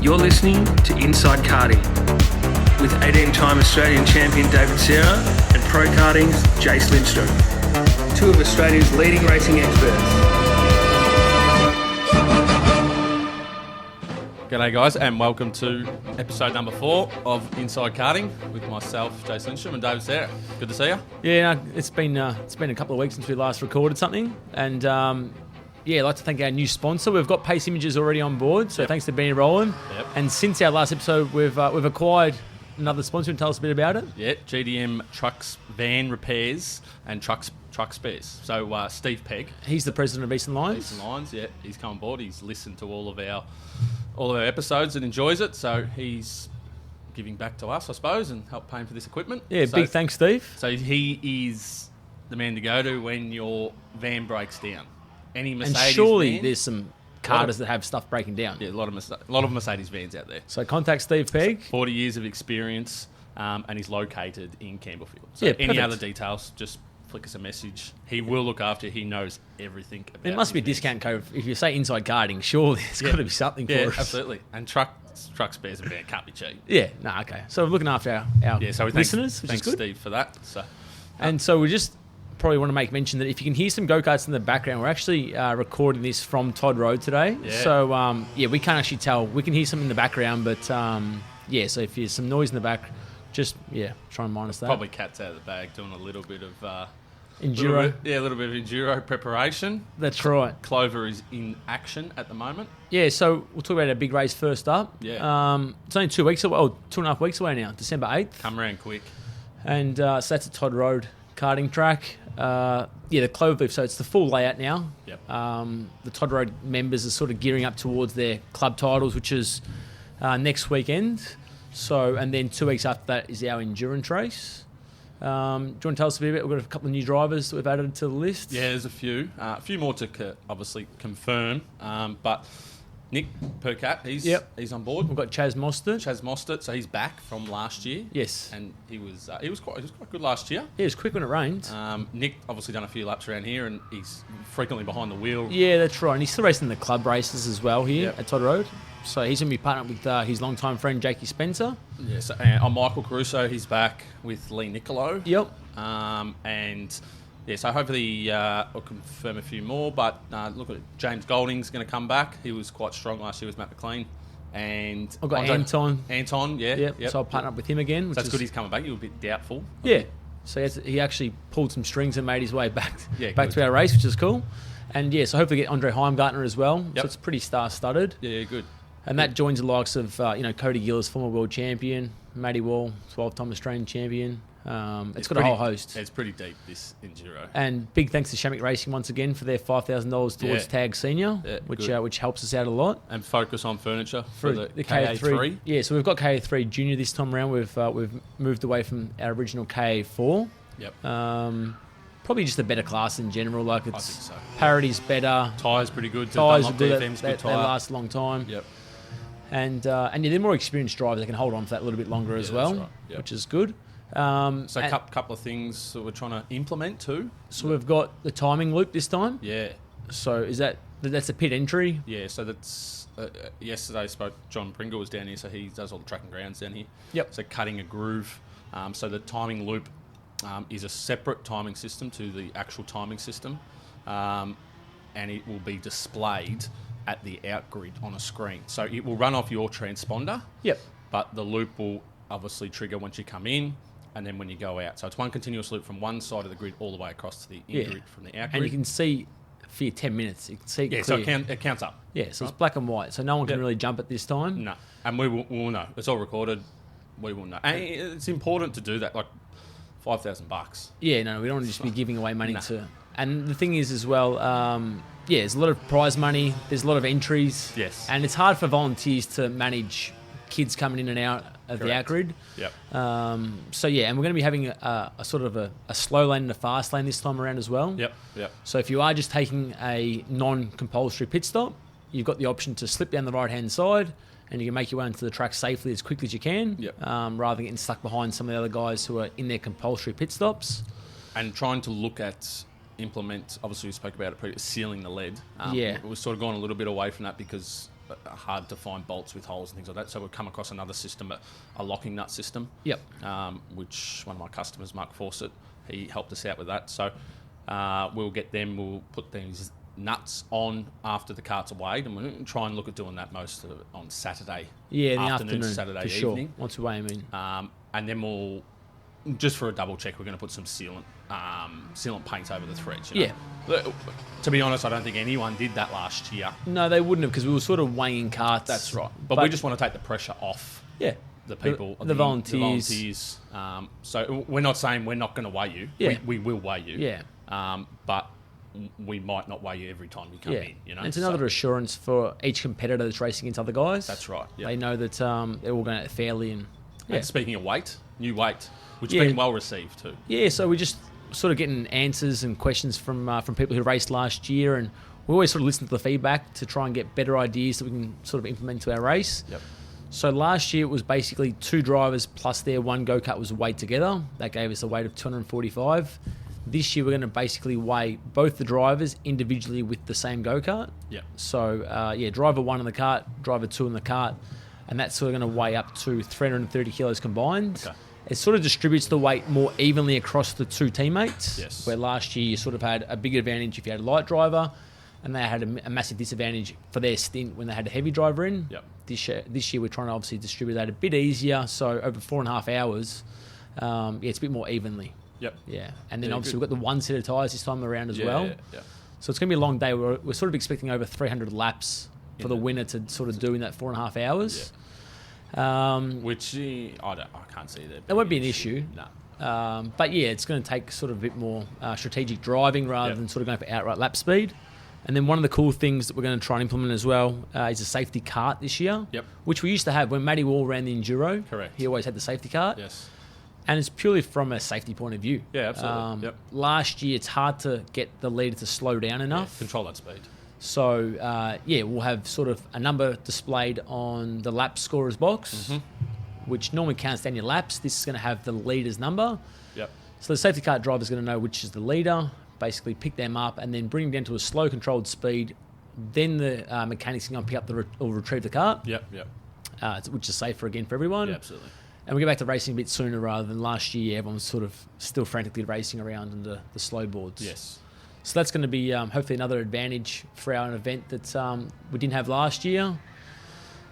You're listening to Inside Karting with 18-time Australian champion David Sera and Pro Karting's Jace Lindstrom, two of Australia's leading racing experts. G'day guys, and welcome to episode number 4 of Inside Karting with myself, Jace Lindstrom, and David Sera. Good to see you. Yeah, no, it's been a couple of weeks since we last recorded something, and I'd like to thank our new sponsor. We've got Pace Images already on board, so thanks to Benny Rowland. Yep. And since our last episode, we've acquired another sponsor. And tell us a bit about it. Yeah, GDM trucks, van repairs, and truck spares. So Steve Pegg, He's the president of Eastern Lines. Eastern Lines, yeah, he's come on board. He's listened to all of our episodes and enjoys it. So he's giving back to us, I suppose, and help paying for this equipment. Yeah, so, big thanks, Steve. So he is the man to go to when your van breaks down. Any Mercedes And surely van, there's some carters that have stuff breaking down. yeah, a lot of Mercedes vans out there. So contact Steve Pegg. 40 years of experience, and he's located in Campbellfield. So Yeah, any perfect. other details, just flick us a message. He will look after you. He knows everything about It must be a his discount code. If you say Inside Karting, surely there's got to be something vans. for Yeah, us. absolutely. And truck spares and van can't be cheap. Yeah, okay. So we're looking after our Yeah, so we listeners, which is thanks good. Steve for that. So And so we just probably want to make mention that if you can hear some go-karts in the background, we're actually recording this from Todd Road today. Yeah. So, we can't actually tell. We can hear some in the background, but, so if there's some noise in the back, just, try and minus that. probably cats out of the bag doing a little bit of... Enduro. a little bit of enduro preparation. That's right. Clover is in action at the moment. Yeah, so we'll talk about our big race first up. Yeah. It's only 2 weeks away, 2.5 weeks away now, December 8th. Come around quick. And so that's a Todd Road karting track. The Cloverleaf, so it's the full layout now. Yep. The Todd Road members are sort of gearing up towards their club titles, which is next weekend. So, and then 2 weeks after that is our endurance race. Do you want to tell us a bit about? We've got a couple of new drivers that we've added to the list. Yeah, there's a few more to obviously confirm. But Nick Percat, he's on board. We've got Chaz Mostert. So he's back from last year. Yes. And he was quite good last year. Yeah, it was quick when it rained. Nick obviously done a few laps around here, and he's frequently behind the wheel. Yeah, that's right. And he's still racing the club races as well here Yep. at Todd Road. So he's going to be partnered with his longtime friend Jakey Spencer. Yeah. So I'm Michael Caruso. He's back with Lee Nicolo. Yep. And yeah, so hopefully I'll confirm a few more. But look at it. James Golding's going to come back. He was quite strong last year with Matt McLean. And I've got Anton. Anton, yeah. Yep. So I'll partner up with him again. So that's good he's coming back. You were a bit doubtful. Yeah. So he actually pulled some strings and made his way back good. to our race, which is cool. And so hopefully get Andre Heimgartner as well. Yep. So it's pretty star-studded. Yeah, good. And that joins the likes of Cody Gillis, former world champion, Matty Wall, 12-time Australian champion. It's got a whole host. It's pretty deep, this enduro. And big thanks to Shamick Racing once again for their $5,000 towards Tag Senior, which helps us out a lot. And focus on furniture for the KA3. Yeah, so we've got KA3 Junior this time around. We've moved away from our original KA4. Yep. Probably just a better class in general. Like I think it's so. Parity's better. Tyres pretty good. Tyres are good. good. They last a long time. Yep. And they're more experienced drivers. They can hold on for that a little bit longer as well, that's right. Yep. which is good. So a couple of things that we're trying to implement too. So we've got the timing loop this time. Yeah. So that's a pit entry? Yeah, so that's... yesterday John Pringle was down here, so he does all the track and grounds down here. Yep. So cutting a groove. So the timing loop is a separate timing system to the actual timing system. And it will be displayed at the out grid on a screen. So it will run off your transponder. Yep. But the loop will obviously trigger once you come in and then when you go out. So it's one continuous loop from one side of the grid all the way across to the in grid from the out grid. And you can see for your 10 minutes. You can see Yeah, clear. so it counts up. Yeah, so it's black and white. So no one can really jump at this time. No. And we will know. It's all recorded. We will know. And it's important to do that, like $5,000. Yeah, no, we don't want to just be giving away money to... And the thing is as well, there's a lot of prize money. There's a lot of entries. Yes. And it's hard for volunteers to manage kids coming in and out of the out grid. Yep. And we're going to be having a sort of a slow lane and a fast lane this time around as well. Yep. So if you are just taking a non-compulsory pit stop, you've got the option to slip down the right-hand side and you can make your way into the track safely as quickly as you can, rather than getting stuck behind some of the other guys who are in their compulsory pit stops. And trying to look at implement, obviously we spoke about it previously, sealing the lead. Yeah. We've sort of gone a little bit away from that because hard to find bolts with holes and things like that. So we've come across another system, a locking nut system. Yep. Which one of my customers, Mark Fawcett, he helped us out with that. So we'll get them. We'll put these nuts on after the carts are weighed, and we'll try and look at doing that most of on Saturday. Yeah, in the afternoon, Saturday for sure. evening. Once we weigh them in. And then we'll, just for a double check, we're going to put some sealant paint over the threads. You know? Yeah. To be honest, I don't think anyone did that last year. No, they wouldn't have, because we were sort of weighing carts. That's right. But we just want to take the pressure off. Yeah. The people, the volunteers. So we're not saying we're not going to weigh you. Yeah. We will weigh you. Yeah. But we might not weigh you every time you come in. You know, and it's another assurance for each competitor that's racing against other guys. That's right. Yep. They know that they're all going out fairly. And speaking of weight, new weight, which has been well received too. Yeah, so we're just sort of getting answers and questions from people who raced last year, and we always sort of listen to the feedback to try and get better ideas that we can sort of implement into our race. Yep. So last year it was basically 2 drivers plus their 1 go-kart was weighed together. That gave us a weight of 245. This year we're going to basically weigh both the drivers individually with the same go-kart. Yep. So, driver 1 in the cart, driver 2 in the cart, and that's sort of going to weigh up to 330 kilos combined. Okay. It sort of distributes the weight more evenly across the 2 teammates. Yes. Where last year you sort of had a big advantage if you had a light driver, and they had a massive disadvantage for their stint when they had a heavy driver in. Yep. This year we're trying to obviously distribute that a bit easier, so over 4.5 hours, it's a bit more evenly. Yep. Yeah, and then obviously we've got the 1 set of tyres this time around as well. Yeah. So it's going to be a long day. We're sort of expecting over 300 laps for the winner to sort of do in that 4.5 hours. Yeah. Which I can't see that. It won't be an issue. No. But yeah, it's going to take sort of a bit more strategic driving rather than sort of going for outright lap speed. And then one of the cool things that we're going to try and implement as well is a safety cart this year. Yep. Which we used to have when Matty Wall ran the enduro. Correct. He always had the safety cart. Yes. And it's purely from a safety point of view. Yeah, absolutely. Last year, it's hard to get the leader to slow down enough. Yeah, control that speed. So, we'll have sort of a number displayed on the lap scorer's box, which normally counts down your laps. This is going to have the leader's number. Yep. So the safety car driver is going to know which is the leader, basically pick them up and then bring them down to a slow controlled speed. Then the mechanics are going to pick up or retrieve the car. Yep. Which is safer again for everyone. Yeah, absolutely. And we go back to racing a bit sooner rather than last year. Everyone was sort of still frantically racing around on the slow boards. Yes. So that's going to be hopefully another advantage for our event that we didn't have last year.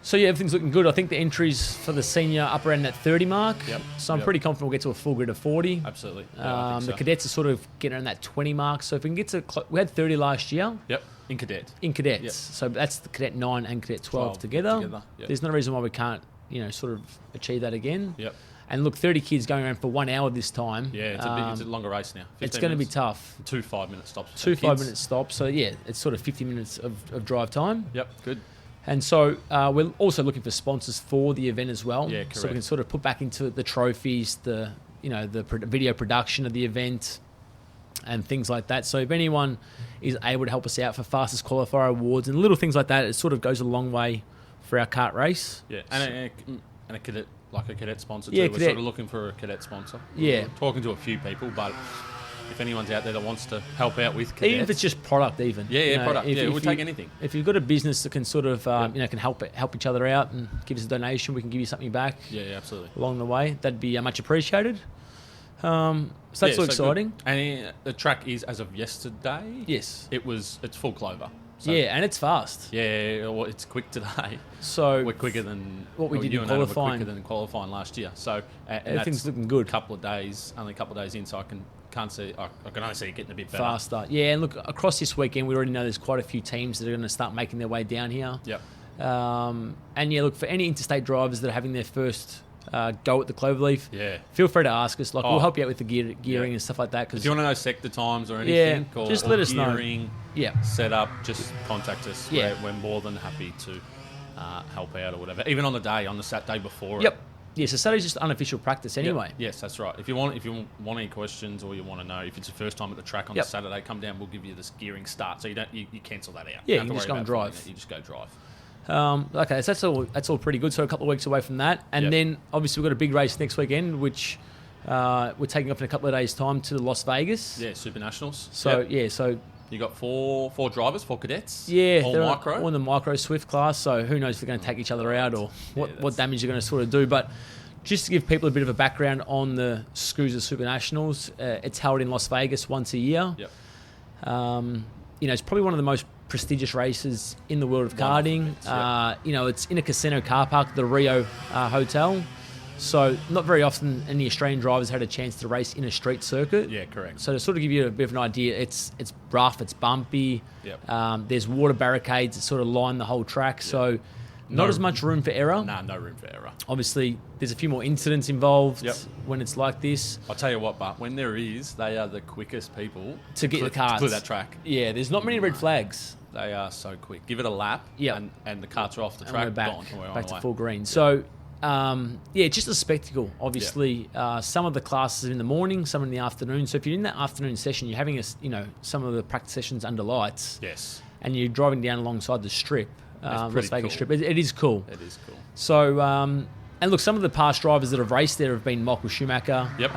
So yeah, everything's looking good. I think the entries for the senior up around that 30 mark. Yep. So I'm pretty confident we'll get to a full grid of 40. Absolutely. Yeah, I think so. The cadets are sort of getting around that 20 mark. So if we can get to, we had 30 last year. Yep. In cadets. Yep. So that's the cadet 9 and cadet 12 together. Yep. There's no reason why we can't, sort of achieve that again. Yep. And look, 30 kids going around for 1 hour this time. Yeah, it's a longer race now. It's going to be tough. 2 5-minute stops. 2 5-minute stops. So yeah, it's sort of 50 minutes of drive time. Yep, good. And so we're also looking for sponsors for the event as well. Yeah, correct. So we can sort of put back into the trophies, the video production of the event, and things like that. So if anyone is able to help us out for fastest qualifier awards and little things like that, it sort of goes a long way for our kart race. Yeah, and a cadet, like a cadet sponsor too. Yeah, We're sort of looking for a cadet sponsor. Yeah. We're talking to a few people, but if anyone's out there that wants to help out with cadets. Even if it's just product even. Product. We'll take anything. If you've got a business that can sort of, can help each other out and give us a donation, we can give you something back. Yeah, absolutely. Along the way. That'd be much appreciated. So that's all exciting. Good. And the track is, as of yesterday, yes, it's full clover. So, and it's fast. Yeah, well, it's quick today. So we're quicker than what we did in qualifying. qualifying. Quicker than qualifying last year. So everything's looking good. Only a couple of days in, so I can only see it getting a bit better. Faster. Yeah, and look, across this weekend, we already know there's quite a few teams that are going to start making their way down here. Yep. And yeah, look, for any interstate drivers that are having their first go at the Cloverleaf, feel free to ask us. Like, we'll help you out with the gearing and stuff like that. If you want to know sector times or anything, or just let us gearing, know. Setup, just contact us. Yeah. We're more than happy to help out or whatever. Even on the Saturday before. Yep. Yeah, so Saturday's just unofficial practice anyway. Yep. Yes, that's right. If you want any questions or you want to know if it's the first time at the track on the Saturday, come down. We'll give you this gearing start, so you cancel that out. Yeah, you just go and drive. You just go drive. Okay, so that's all pretty good. So a couple of weeks away from that, and then obviously we've got a big race next weekend, which we're taking up in a couple of days' time to Las Vegas. Yeah, supernationals. So so You got four drivers, 4 cadets. Yeah, all they're micro. all in the micro Swift class. So who knows if they're going to take each other out or what damage they're going to sort of do. But just to give people a bit of a background on the SKUSA Supernationals, it's held in Las Vegas once a year. Yep. It's probably one of the most prestigious races in the world of karting. It's in a casino car park, the Rio Hotel. So not very often any Australian drivers had a chance to race in a street circuit. Yeah, correct. So to sort of give you a bit of an idea, it's rough, it's bumpy. Yep. There's water barricades that sort of line the whole track. Yep. So not as much room for error. No room for error. Obviously, there's a few more incidents involved Yep. when it's like this. I'll tell you what, but when there is, they are the quickest people to get the cars. To clear that track. Yeah, there's not many red flags. They are so quick. Give it a lap, and the carts are off the track. And we're gone. back to full green. Yep. So, just a spectacle. Obviously, some of the classes are in the morning, some in the afternoon. So if you're in that afternoon session, you're having some of the practice sessions under lights. Yes. And you're driving down alongside the strip, Las Vegas cool. strip. It is cool. It is cool. So, and look, some of the past drivers that have raced there have been Michael Schumacher. Yep.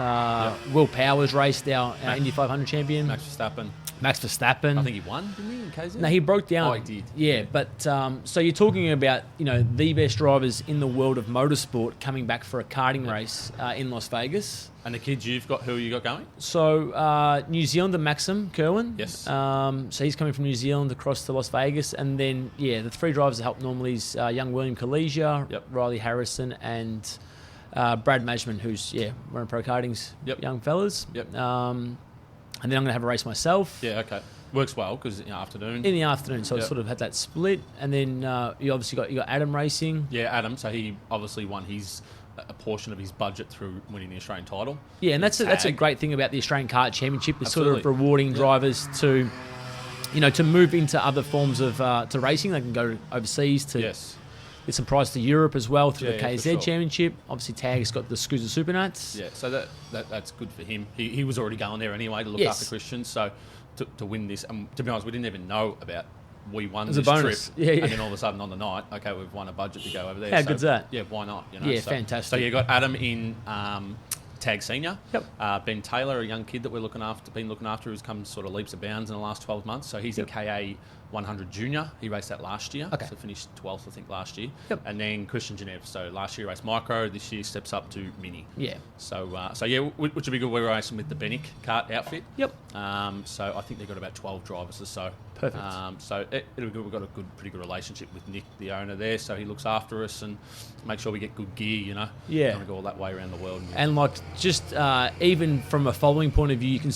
Will Powers raced, our Indy 500 champion. Max Verstappen. I think he won, didn't he, in KZ? No, he broke down. Oh, he did. Yeah, but so you're talking about, the best drivers in the world of motorsport coming back for a karting race in Las Vegas. And the kids who you got going? So New Zealander Maxim Kerwin. Yes. So he's coming from New Zealand across to Las Vegas. And then, the 3 drivers that help normally is young William Kalesia, Riley Harrison, and Brad Majman, who's, running Pro Karting's young fellas. Yep. And then I'm going to have a race myself. Yeah, okay. Works well because afternoon. In the afternoon, so I sort of had that split. And then you obviously got Adam racing. Yeah, Adam. So he obviously won a portion of his budget through winning the Australian title. Yeah, and that's a great thing about the Australian Kart Championship. It's Absolutely. sort of rewarding drivers to, to move into other forms of to racing. They can go overseas to get some prize to Europe as well through the KZ Championship. Obviously, Tag's got the SKUSA Supernats. Yeah, so that's good for him. He was already going there anyway to look after Christian. So to win this, to be honest, we didn't even know about we won this bonus. trip. Yeah. And then all of a sudden on the night, okay, we've won a budget to go over there. How good's that? Yeah, why not? Fantastic. So you got Adam in Tag Senior. Yep. Ben Taylor, a young kid that we're looking after, who's come sort of leaps and bounds in the last 12 months. So he's in KA 100 Junior. He raced that last year. Okay. So finished 12th, I think, last year. Yep. And then Christian Genev. So last year he raced Micro. This year steps up to Mini. Yeah. So which would be good. We're racing with the Benick kart outfit. Yep. So I think they've got about 12 drivers or so. Perfect. So it'll be good. We've got a pretty good relationship with Nick, the owner there. So he looks after us and make sure we get good gear. Yeah. Don't go all that way around the world. And just even from a following point of view, you can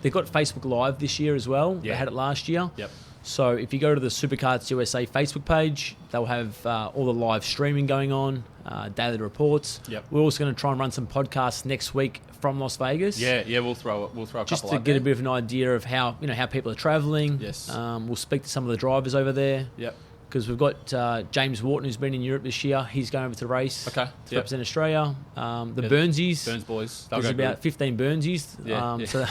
they've got Facebook Live this year as well. Yeah. They had it last year. Yep. So if you go to the Superkarts USA Facebook page, they'll have all the live streaming going on, daily reports. Yep. We're also going to try and run some podcasts next week from Las Vegas. Yeah, we'll throw a couple just to get a bit of an idea of how people are travelling. Yes. We'll speak to some of the drivers over there. Yep. Because we've got James Wharton, who's been in Europe this year. He's going over to race to represent Australia. Burnsies. Burns boys. There's about 15 Burnsies. Yeah. So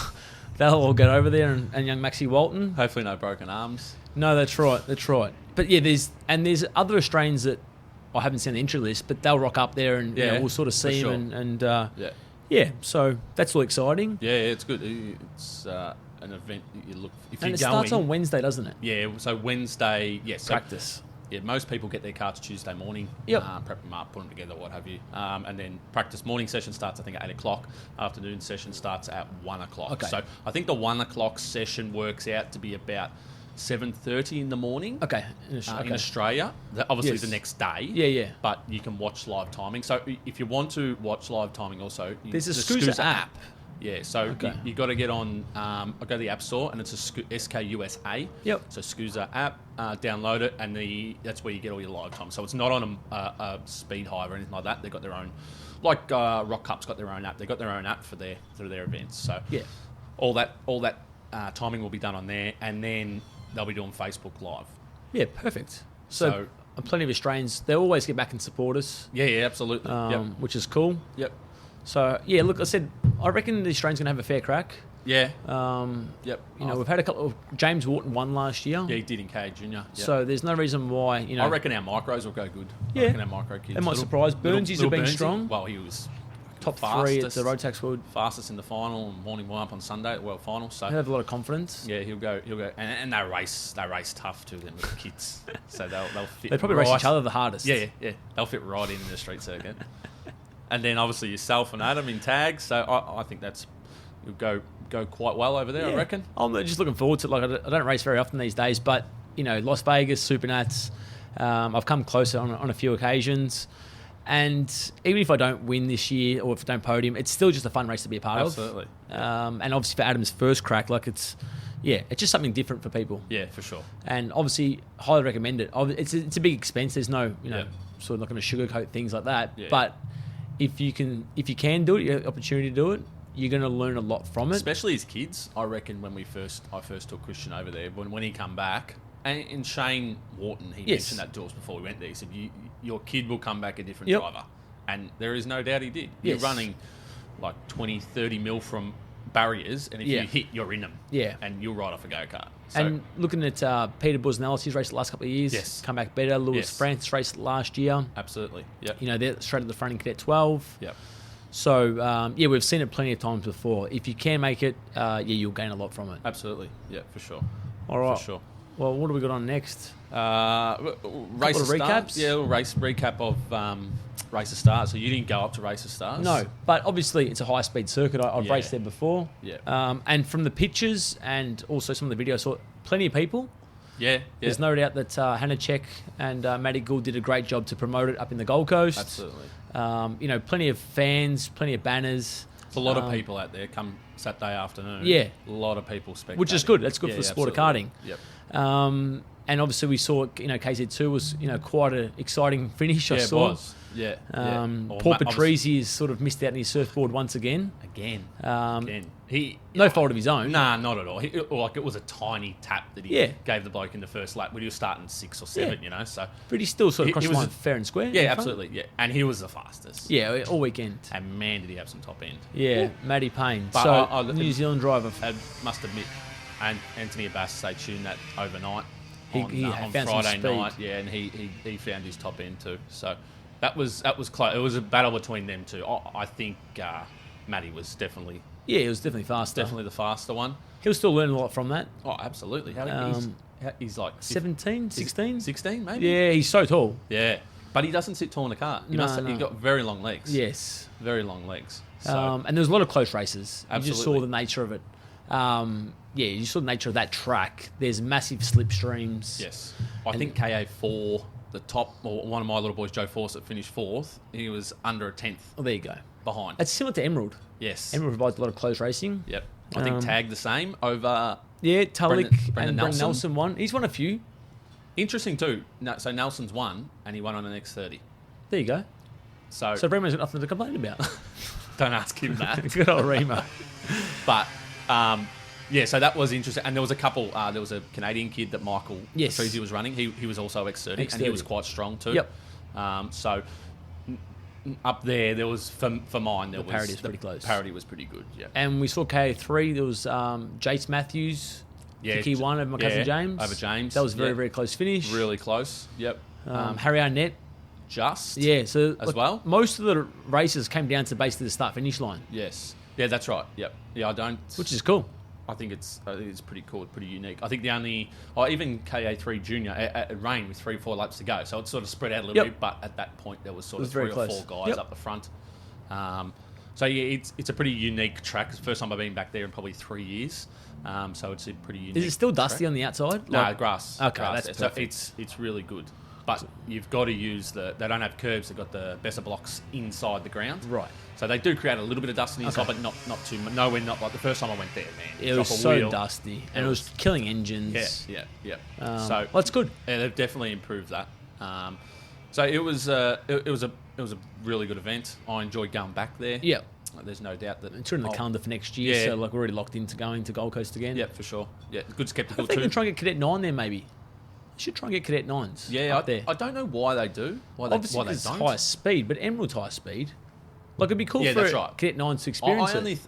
they'll all get over there, and young Maxie Walton. Hopefully no broken arms. No, that's right. But yeah, there's other Australians that I haven't seen the entry list, but they'll rock up there, and we'll sort of see them. So that's all exciting. Yeah, it's good. It's an event that you look. It starts on Wednesday, doesn't it? Yeah. So Wednesday. Yes. Practice. Yeah, most people get their carts Tuesday morning. Yep. Prep them up, put them together, what have you. And then practice morning session starts, I think, at 8 o'clock. Afternoon session starts at 1 o'clock. Okay. So I think the 1 o'clock session works out to be about 7:30 in the morning. Okay. In Australia. Obviously the next day. Yeah. But you can watch live timing. So if you want to watch live timing also, there's a SKUSA app. Yeah, so you got to get on, go to the App Store, and it's a SKUSA. Yep. So SKUSA app, download it, and that's where you get all your live time. So it's not on a Speed Hive or anything like that. They've got their own, like Rock Cup's got their own app. They've got their own app for their events. So all that timing will be done on there, and then they'll be doing Facebook Live. Yeah, perfect. So plenty of Australians, they always get back and support us. Yeah, absolutely. Which is cool. Yep. So, look, I reckon the Australians going to have a fair crack. Yeah. We've had a couple of... James Wharton won last year. Yeah, he did in KA Junior. Yep. So there's no reason why, I reckon our micros will go good. Yeah. I reckon our micro kids. They might surprise. Burnsies have been strong. Well, he was top 3 at the Rotax World. Fastest in the final, morning warm up on Sunday at World Final. So He'll have a lot of confidence. yeah, he'll go, and they race tough too. Them little kids, so they'll fit. They probably race each other the hardest. Yeah, they'll fit right in the street circuit. And then obviously yourself and Adam in tags. So I think you'll go quite well over there. I reckon. I'm just looking forward to it. Like I don't race very often these days, but Las Vegas Supernats. I've come closer on a few occasions. And even if I don't win this year or if I don't podium, it's still just a fun race to be a part Absolutely. of. And obviously for Adam's first crack, like it's just something different for people. Yeah, for sure. And obviously, highly recommend it. It's a big expense. There's no, sort of not going to sugarcoat things like that. Yeah. But if you can do it, you have the opportunity to do it, you're going to learn a lot from it. Especially as kids, I reckon when I first took Christian over there, when he come back, and Shane Wharton, he mentioned that to us before we went there. He said, your kid will come back a different driver. And there is no doubt he did. You're running like 20, 30 mil from barriers, and if you hit, you're in them. Yeah. And you'll ride off a go-kart. So, and looking at Peter Busnellis, he's raced the last couple of years. Come back better. Lewis France raced last year. Absolutely. Yep. They're straight at the front in Cadet 12. Yep. So, we've seen it plenty of times before. If you can make it, you'll gain a lot from it. Absolutely. Yeah, for sure. All right. For sure. Well, what do we got on next? Race recaps? Yeah, a little race recap of Race of Stars. So you didn't go up to Race of Stars? No, but obviously it's a high-speed circuit. I've raced there before. Yeah. And from the pictures and also some of the videos, I saw plenty of people. Yeah. There's no doubt that Hannah Check and Maddie Gould did a great job to promote it up in the Gold Coast. Absolutely. Plenty of fans, plenty of banners. It's a lot of people out there come Saturday afternoon. Yeah. A lot of people spectating. Which is good. That's good for the sport of karting. Yep. And obviously we saw, KZ2 was, quite an exciting finish. I saw. It was. Yeah. Paul Patrizi has sort of missed out on his surfboard once again. Again. No fault of his own. Nah, not at all. It was a tiny tap that he gave the bloke in the first lap when he was starting 6 or 7, So, but he still sort of crossed the line fair and square. Yeah, absolutely. Yeah, and he was the fastest. Yeah, all weekend. And man, did he have some top end. Yeah, Matty Payne. But so New Zealand driver. I must admit, and Anthony Abbas, they tuned that overnight. He on found Friday some night, and he found his top end too. So that was close. It was a battle between them two. I think Matty was definitely he was definitely faster. Definitely the faster one. He'll still learn a lot from that. Oh, absolutely. He's like 17, 16? 16 maybe. Yeah, he's so tall. Yeah, but he doesn't sit tall in a car. He's got very long legs. Yes, very long legs. So. And there's a lot of close races. Absolutely. You just saw the nature of it. You saw the nature of that track. There's massive slipstreams. Yes. I think KA4, the top, or one of my little boys, Joe Fawcett, finished 4th. He was under a 10th. Oh, there you go. Behind. It's similar to Emerald. Yes. Emerald provides a lot of close racing. Yep. I think Tag the same over... Yeah, Tulloch Brendan and Nelson won. He's won a few. Interesting too. So Nelson's won, and he won on the next 30. There you go. So Bremer's got nothing to complain about. Don't ask him that. Good old Remo. But... so that was interesting. And there was a couple. There was a Canadian kid that Michael Patrizi was running. He was also X30, and he was quite strong too. Yep. So up there was, for mine, the parity was pretty close. Parity was pretty good, yeah. And we saw KA3. There was Jace Matthews. Yeah, he won over my cousin James. Over James. That was a very, very close finish. Really close, yep. Harry Arnett. Just. Yeah, so as well. Most of the races came down to basically the start-finish line. Yes. Yeah, that's right. Yep. Yeah, I don't... Which is cool. I think it's pretty cool, pretty unique. I think the only... even KA3 Junior, it rained with 3-4 laps to go, so it sort of spread out a little bit, but at that point there was sort of 3 or 4 guys up the front. So yeah, it's a pretty unique track. It's the first time I've been back there in probably 3 years. So it's a pretty unique Is it still dusty track. on the outside? No, grass. Okay, grass. that's perfect. So it's really good. But you've got to use they don't have curbs, they've got the Besser blocks inside the ground. Right. So they do create a little bit of dust on the inside, but not too much. Nowhere, not like the first time I went there, man. It was so dusty, and it was killing engines. Yeah. So that's good. Yeah, they've definitely improved that. So it was a really good event. I enjoyed going back there. Yeah. There's no doubt that it's in the calendar for next year, so we're already locked into going to Gold Coast again. Yeah, for sure. Yeah, good skeptical too. I think they can try and get Cadet 9 there, maybe. Should try and get Cadet 9s. Yeah, there. I don't know why they do. Obviously, because it's higher speed, but Emerald's higher speed. Like, it'd be cool for Cadet 9s to experience it.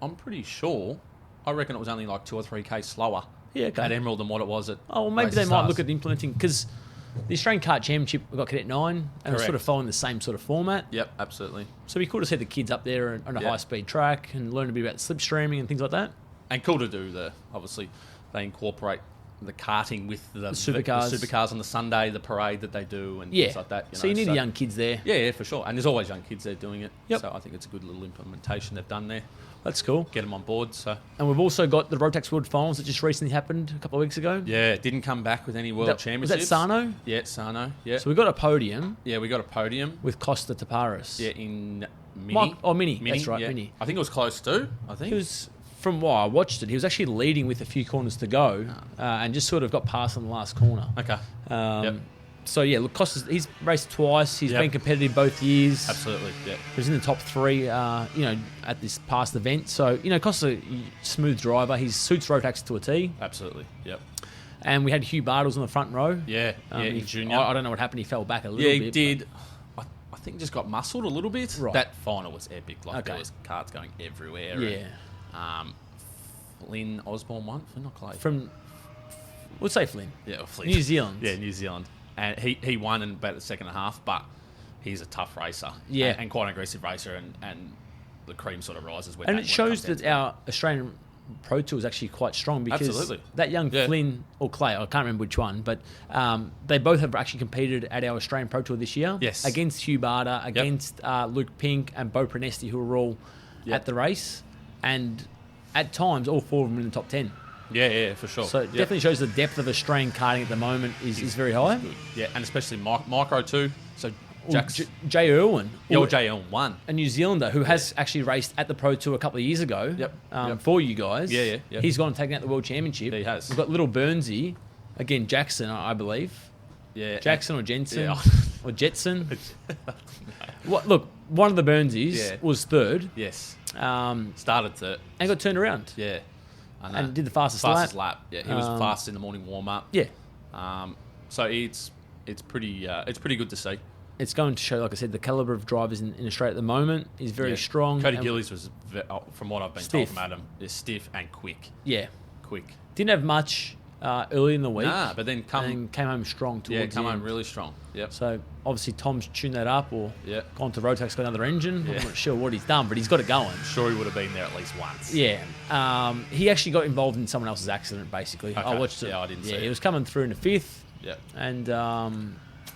I'm pretty sure. I reckon it was only like 2 or 3K slower at Emerald than what it was at. Oh, well, maybe they might look at implementing, because The Australian Kart Championship, we got Cadet 9, and we're Correct. sort of following the same sort of format. Yep, absolutely. So we cool to see the kids up there on a Yeah. high-speed track and learn a bit about slipstreaming and things like that. And cool to do obviously, they incorporate the karting with the supercars. the supercars on the Sunday, the parade that they do, and Yeah. things like that. So you need the young kids there. Yeah, for sure. And there's always young kids there doing it. Yep. So I think it's a good little implementation they've done there. That's cool. Get them on board. So And we've also got the Rotax World Finals that just recently happened a couple of weeks ago. yeah, it didn't come back with any world Was championships. that Sano? Yeah, Sano. Yeah. So we got a podium Yeah, we got a podium. with Costa Taparis. Yeah, in Mini. Mini. That's right, yeah. Mini. I think it was close too. I think. He was, from what I watched it, he was actually leading with a few corners to go and just sort of got past on the last corner. Okay. Yep. So, yeah, look, Costa's, he's raced twice. He's Yep. been competitive both years. Absolutely. Yeah. He was in the top 3, at this past event. So, Costa's a smooth driver. He suits Rotax to a T. Absolutely. Yep. And we had Hugh Bartles on the front row. Yeah. He- in junior. I don't know what happened. He fell back a little Yeah, bit. he did. I think just got muscled a little bit. Right. That final was epic. Like Okay. there was cards going everywhere. Yeah. And, Flynn Osborne won. Flynn or Clay? We'll say Flynn. Yeah, or Flynn. New Zealand. Yeah, New Zealand. And he won in about the second half, but he's a tough racer. Yeah. And quite an aggressive racer, and the cream sort of rises when And that- it when shows comes that down to our Australian Pro Tour is actually quite strong because Absolutely. that young Yeah. Flynn or Clay, I can't remember which one, but they both have actually competed at our Australian Pro Tour this year. Yes. Against Hugh Barter, against Luke Pink and Bo Prenesti, who were all Yep. at the race. And at times, all 4 of them were in the top 10. Yeah, for sure. So it definitely shows the depth of Australian karting at the moment is very high. Yeah, and especially micro too. So Jack's Jay Irwin, JL won. a New Zealander who has actually raced at the Pro Tour a couple of years ago Yep. for you guys. Yeah. He's gone and taken out the World Championship. Yeah, he has. We've got little Burnsy, again, Jackson, I believe. Yeah, Jackson or Jensen Yeah. or Jetson. Look, one of the Burnsies Yeah. was third Yes. and Started to. got turned around Yeah. I know. and did the fastest lap. Yeah, he was fast in the morning warm up. Yeah. So it's pretty good to see. It's going to show, like I said, the calibre of drivers in Australia at the moment is very strong. Cody and- Gillies was, from what I've been Stiff. told from Adam, is stiff and quick. Yeah. Quick. Didn't have much early in the week. Nah, but then and came home strong towards come the home end. really strong. Yep. So obviously Tom's tuned that up or Yeah. gone to Rotax, got another engine. Yeah. I'm not sure what he's done, but he's got it going. Sure, he would have been there at least once. Yeah. He actually got involved in someone else's accident, basically. I Okay. watched it. Yeah, I didn't see Yeah, it. he was coming through in the 5th, Yep. and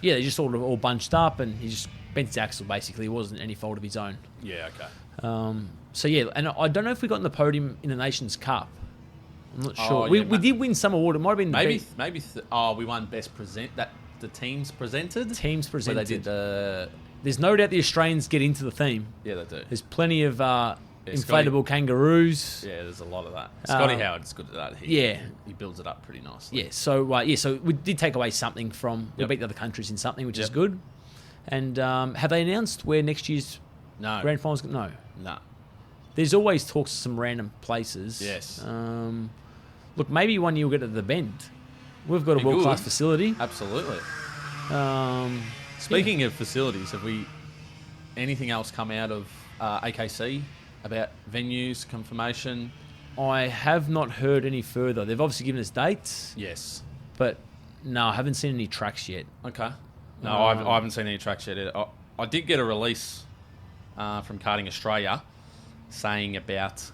they just all bunched up, and he just bent his axle, basically. It wasn't any fault of his own. Yeah. Okay. And I don't know if we got in the podium in the Nations Cup. I'm not Oh, sure. yeah, we did win some award. It might have been Maybe. the We won best present. That the teams presented. teams Where presented. they did the. There's no doubt the Australians get into the theme. Yeah, they do. There's plenty of Scotty- inflatable kangaroos. Yeah, there's a lot of that. Scotty Howard's good at that. Yeah. He builds it up pretty nicely. Yeah, so we did take away something from we Yep. beat the other countries in something, which is Yep. good. And have they announced where next year's No. grand finals? No, Nah. there's always talks of some random places. Yes. Look, maybe one year we'll get to the Bend. We've got a Be world class good. facility. Absolutely. Um, Speaking of facilities, have we anything else come out of AKC about venues, confirmation? I have not heard any further. They've obviously given us dates, Yes. but no, I haven't seen any tracks yet. Okay. No, I haven't seen any tracks yet. I did get a release from Karting Australia saying about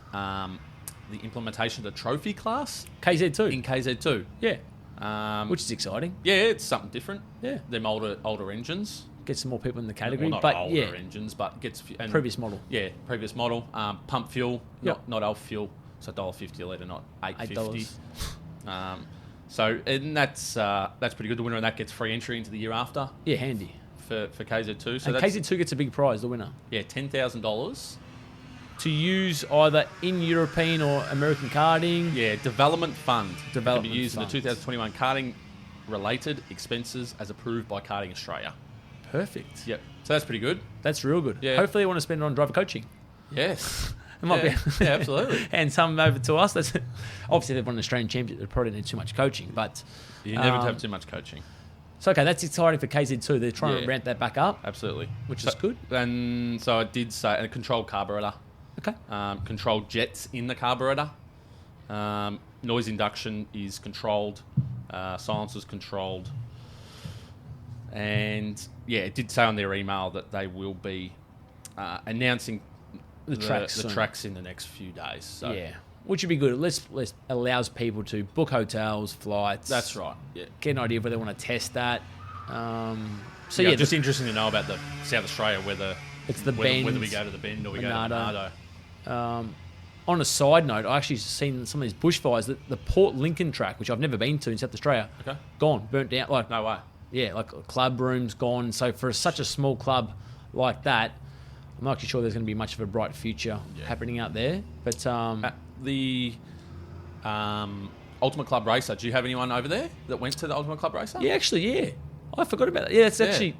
the implementation of the trophy class KZ2, in KZ2. yeah, which is exciting. Yeah, it's something different. Yeah, Them older engines. get some more people in the category, Well, not but older yeah, engines, but gets and previous model. Yeah, previous model. Pump fuel, Yep. not elf fuel. So $1.50 a litre, not $8.50. $8. So and that's pretty good. The winner of that gets free entry into the year after Yeah, handy. for KZ2. So And that's KZ2 gets a big prize, the winner, $10,000. to use either in European or American karting. Yeah, development fund. Development can be used fund. in the 2021 karting related expenses as approved by Karting Australia. Perfect. Yep. So that's pretty good. That's real good. Yeah. Hopefully, they want to spend it on driver coaching. Yes. It might Yeah. be. Yeah, absolutely. And some over to us. That's obviously they've won an Australian championship. They probably need too much coaching, but You never have too much coaching. so okay. That's exciting for KZ2. They're trying to Yeah. ramp that back up, Absolutely. which So- is good. And so I did say a controlled carburetor. Okay. Controlled jets in the carburetor. Noise induction is controlled. Silence is controlled. And yeah, it did say on their email that they will be announcing the tracks in the next few days. So. Yeah, which would be good. Let's allows people to book hotels, flights. That's right. Yeah, get an idea of whether they want to test that. Just interesting to know about the South Australia, whether it's the Bend, whether we go to the Bend or we go to Nardo. On a side note, I actually seen some of these bushfires. The Port Lincoln track, which I've never been to in South Australia, gone, burnt down. Like no way. Yeah, like club rooms gone. So for such a small club like that, I'm not actually sure there's going to be much of a bright future happening out there. But the Ultimate Club Racer, do you have anyone over there that went to the Ultimate Club Racer? Yeah, actually, yeah. I forgot about that. Yeah, it's actually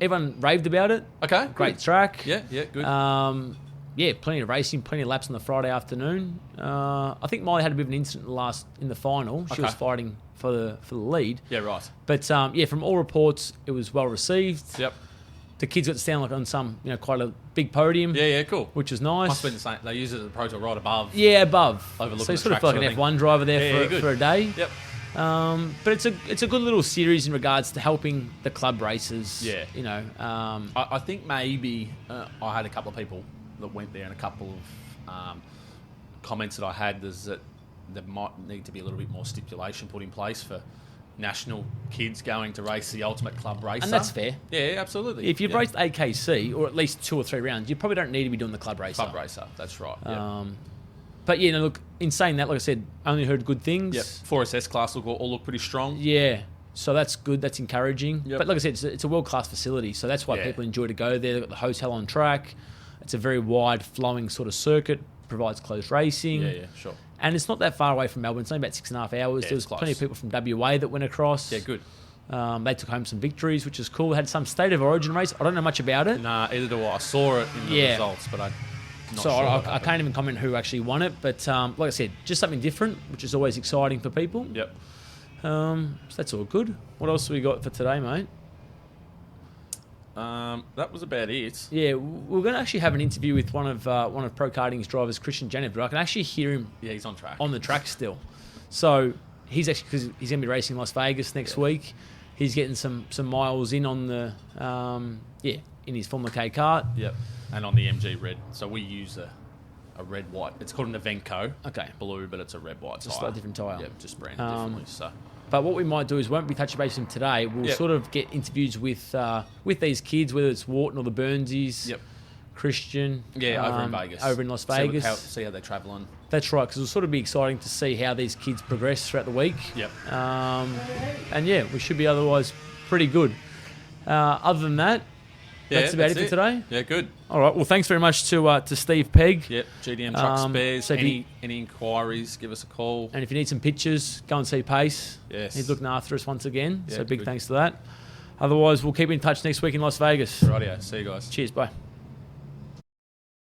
everyone raved about it. Okay, great track. Yeah, good. Yeah, plenty of racing, plenty of laps on the Friday afternoon. I think Molly had a bit of an incident in the final. She was fighting for the lead. Yeah, right. But from all reports, it was well received. Yep. The kids got to stand like on some, quite a big podium. Yeah, cool. Which was nice. Must have been the same. They use it as a Pro Tour right above. Yeah, above. Overlooking so you the sort of feel like an F1 driver there for a day. Yep. But it's a good little series in regards to helping the club races. Yeah. I think maybe I had a couple of people that went there, and a couple of comments that I had is that there might need to be a little bit more stipulation put in place for national kids going to race the Ultimate Club Racer. And that's fair. Yeah, absolutely. If you've raced AKC, or at least 2 or 3 rounds, you probably don't need to be doing the Club Racer. Club Racer, that's right. But look, in saying that, like I said, only heard good things. Yep. 4SS class all look pretty strong. Yeah. So that's good. That's encouraging. Yep. But like I said, it's a world-class facility. So that's why people enjoy to go there. They've got the hotel on track. It's a very wide, flowing sort of circuit. Provides close racing. Yeah, sure. And it's not that far away from Melbourne. It's only about 6.5 hours. Yeah, there was plenty of people from WA that went across. Yeah, good. They took home some victories, which is cool. Had some State of Origin race. I don't know much about it. Nah, either do I. I saw it in the results, but I'm not sure. I can't even comment who actually won it. But like I said, just something different, which is always exciting for people. Yep. So that's all good. What else have we got for today, mate? That was about it. Yeah, we're going to actually have an interview with one of Pro Karting's drivers, Christian Janev, but I can actually hear him. Yeah, he's on track. On the track still. So he's actually, because he's going to be racing Las Vegas next week. He's getting some miles in on the in his Formula K kart. Yep. And on the MG red. So we use a red white. It's called an Evenco. Okay. Blue, but it's a red white just tyre. A different tyre. Yep, just branded differently. So. But what we might do is, won't be touching base with him today. We'll sort of get interviews with these kids, whether it's Wharton or the Burnsies. Yep. Christian. Yeah, over in Vegas. Over in Las Vegas. See how they're travelling. That's right, because it'll sort of be exciting to see how these kids progress throughout the week. Yep. And we should be otherwise pretty good. Other than that, that's about it for today. Yeah, good. All right. Well, thanks very much to Steve Pegg. Yep. GDM Truck Spares. So any inquiries, give us a call. And if you need some pictures, go and see Pace. Yes. He's looking after us once again. Yeah, so big thanks to that. Otherwise, we'll keep in touch next week in Las Vegas. Rightio. See you guys. Cheers. Bye.